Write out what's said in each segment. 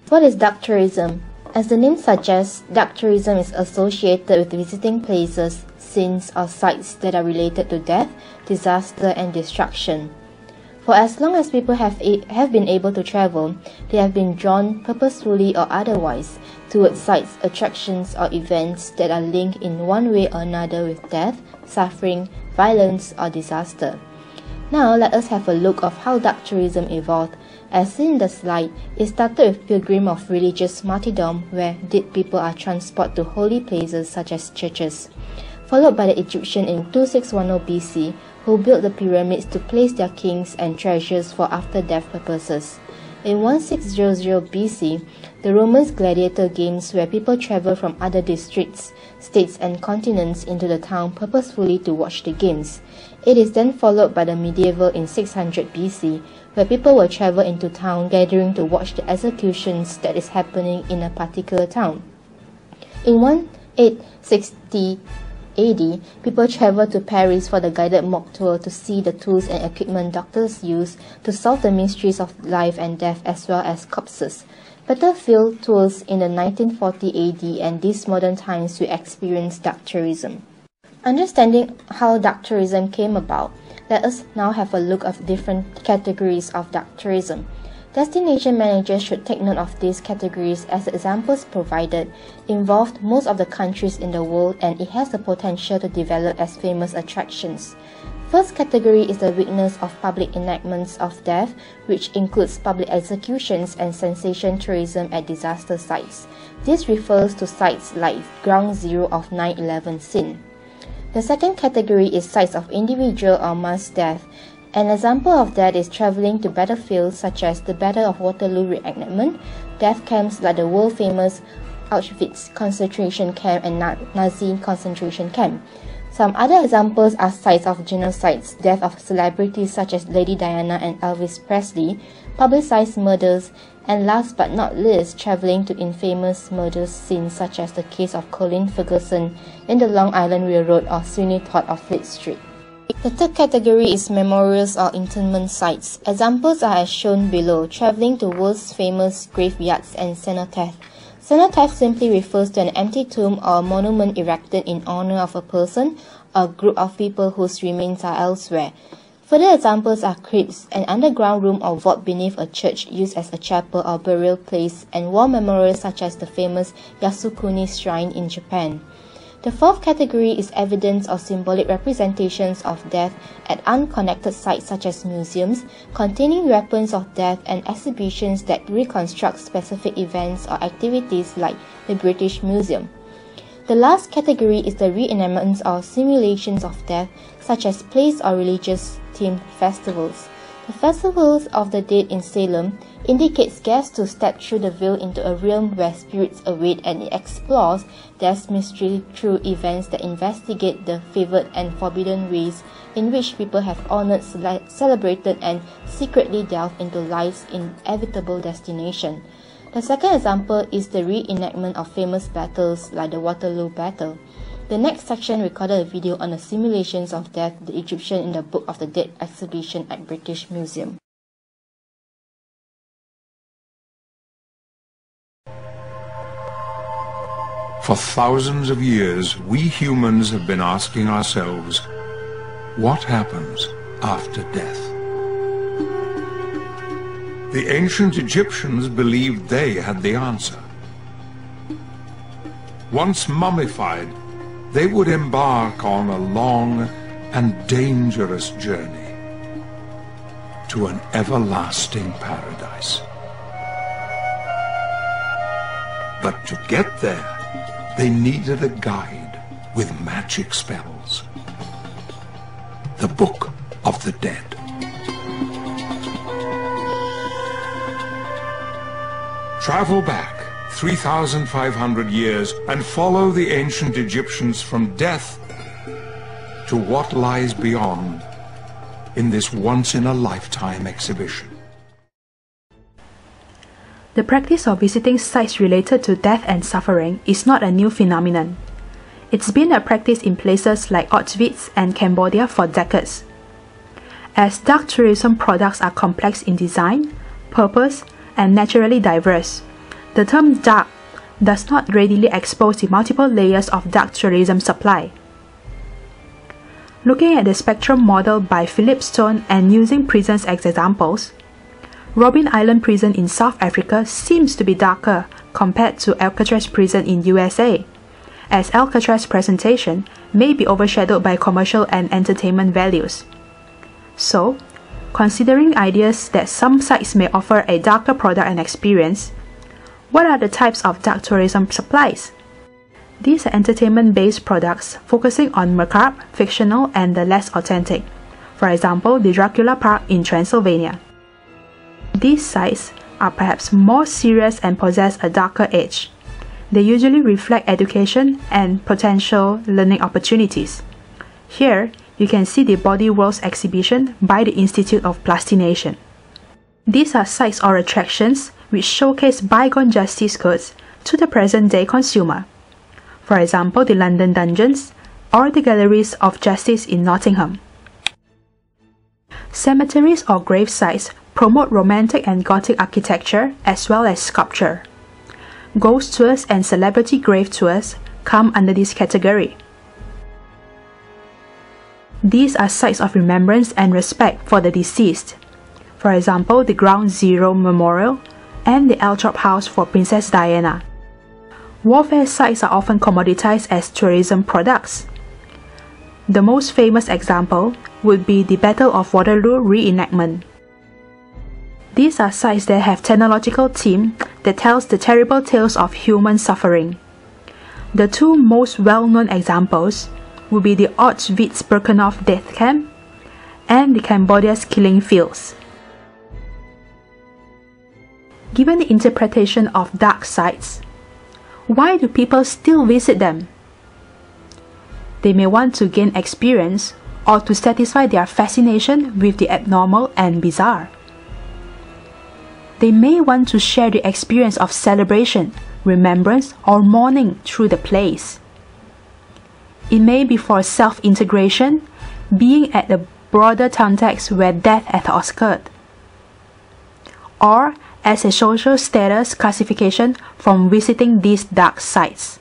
What is dark tourism? As the name suggests, dark tourism is associated with visiting places, scenes, or sites that are related to death, disaster, and destruction. For as long as people have been able to travel, they have been drawn purposefully or otherwise towards sites, attractions, or events that are linked in one way or another with death, suffering, violence, or disaster. Now let us have a look of how dark tourism evolved. As seen in the slide, it started with pilgrim of religious martyrdom, where dead people are transported to holy places such as churches, followed by the Egyptian in 2610 BC, who built the pyramids to place their kings and treasures for after-death purposes. In 1600 BC, the Romans' gladiator games, where people travel from other districts, states, and continents into the town purposefully to watch the games. It is then followed by the medieval in 600 BC, where people will travel into town gathering to watch the executions that is happening in a particular town. In 1860 AD, people traveled to Paris for the guided mock tour to see the tools and equipment doctors use to solve the mysteries of life and death as well as corpses. Battlefield tours in the 1940 AD, and these modern times we experience dark tourism. Understanding how dark tourism came about, let us now have a look at different categories of dark tourism. Destination managers should take note of these categories, as the examples provided involved most of the countries in the world, and it has the potential to develop as famous attractions. First category is the witness of public enactments of death, which includes public executions and sensation tourism at disaster sites. This refers to sites like Ground Zero of 9/11 scene. The second category is sites of individual or mass death. An example of that is traveling to battlefields such as the Battle of Waterloo reenactment, death camps like the world-famous Auschwitz concentration camp and Nazi concentration camp. Some other examples are sites of genocides, death of celebrities such as Lady Diana and Elvis Presley, publicized murders, and last but not least, traveling to infamous murder scenes such as the case of Colin Ferguson in the Long Island Railroad or Sweeney Todd of Fleet Street. The third category is memorials or interment sites. Examples are as shown below, traveling to world's famous graveyards and cenotaph. Cenotaph simply refers to an empty tomb or monument erected in honor of a person or group of people whose remains are elsewhere. Further examples are crypts, an underground room or vault beneath a church used as a chapel or burial place, and war memorials such as the famous Yasukuni Shrine in Japan. The fourth category is evidence or symbolic representations of death at unconnected sites such as museums, containing weapons of death, and exhibitions that reconstruct specific events or activities like the British Museum. The last category is the reenactments or simulations of death, such as plays or religious-themed festivals. The Festivals of the Dead in Salem indicates guests to step through the veil into a realm where spirits await, and it explores death's mystery through events that investigate the favored and forbidden ways in which people have honored, celebrated, and secretly delved into life's inevitable destination. The second example is the reenactment of famous battles like the Waterloo Battle. The next section recorded a video on the simulations of death, the Egyptian in the Book of the Dead exhibition at British Museum. For thousands of years, we humans have been asking ourselves, what happens after death? The ancient Egyptians believed they had the answer. Once mummified, they would embark on a long and dangerous journey to an everlasting paradise. But to get there, they needed a guide with magic spells. The Book of the Dead. Travel back 3,500 years and follow the ancient Egyptians from death to what lies beyond in this once-in-a-lifetime exhibition. The practice of visiting sites related to death and suffering is not a new phenomenon. It's been a practice in places like Auschwitz and Cambodia for decades. As dark tourism products are complex in design, purpose, and naturally diverse, The term dark does not readily expose the multiple layers of dark tourism supply. Looking at the spectrum model by Philip Stone and using prisons as examples, Robben Island Prison in South Africa seems to be darker compared to Alcatraz Prison in USA, as Alcatraz presentation may be overshadowed by commercial and entertainment values. So, considering ideas that some sites may offer a darker product and experience, what are the types of dark tourism supplies? These are entertainment-based products focusing on macabre, fictional, and the less authentic. For example, the Dracula Park in Transylvania. These sites are perhaps more serious and possess a darker edge. They usually reflect education and potential learning opportunities. Here, you can see the Body Worlds exhibition by the Institute of Plastination. These are sites or attractions which showcase bygone justice codes to the present-day consumer. For example, the London Dungeons or the Galleries of Justice in Nottingham. Cemeteries or grave sites promote romantic and Gothic architecture as well as sculpture. Ghost tours and celebrity grave tours come under this category. These are sites of remembrance and respect for the deceased. For example, the Ground Zero Memorial and the Althorp House for Princess Diana. Warfare sites are often commoditized as tourism products. The most famous example would be the Battle of Waterloo reenactment. These are sites that have technological theme that tells the terrible tales of human suffering. The two most well-known examples would be the Auschwitz-Birkenau death camp and the Cambodia's killing fields. Given the interpretation of dark sites, why do people still visit them? They may want to gain experience or to satisfy their fascination with the abnormal and bizarre. They may want to share the experience of celebration, remembrance, or mourning through the place. It may be for self-integration, being at a broader context where death has occurred, or as a social status classification from visiting these dark sites.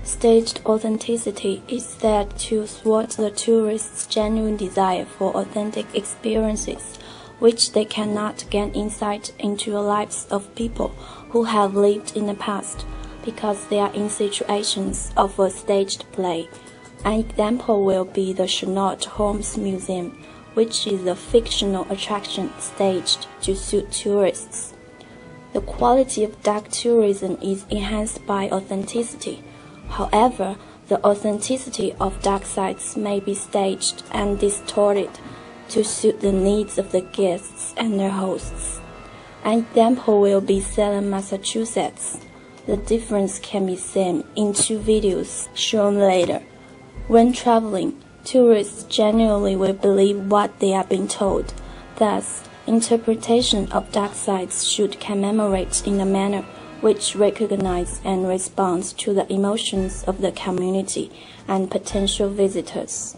Staged authenticity is there to thwart the tourist's genuine desire for authentic experiences, which they cannot gain insight into the lives of people who have lived in the past, because they are in situations of a staged play. An example will be the Sherlock Holmes Museum, which is a fictional attraction staged to suit tourists. The quality of dark tourism is enhanced by authenticity. However, the authenticity of dark sites may be staged and distorted to suit the needs of the guests and their hosts. An example will be Salem, Massachusetts. The difference can be seen in two videos shown later. When traveling, tourists generally will believe what they are being told. Thus, interpretation of dark sites should commemorate in a manner which recognizes and responds to the emotions of the community and potential visitors.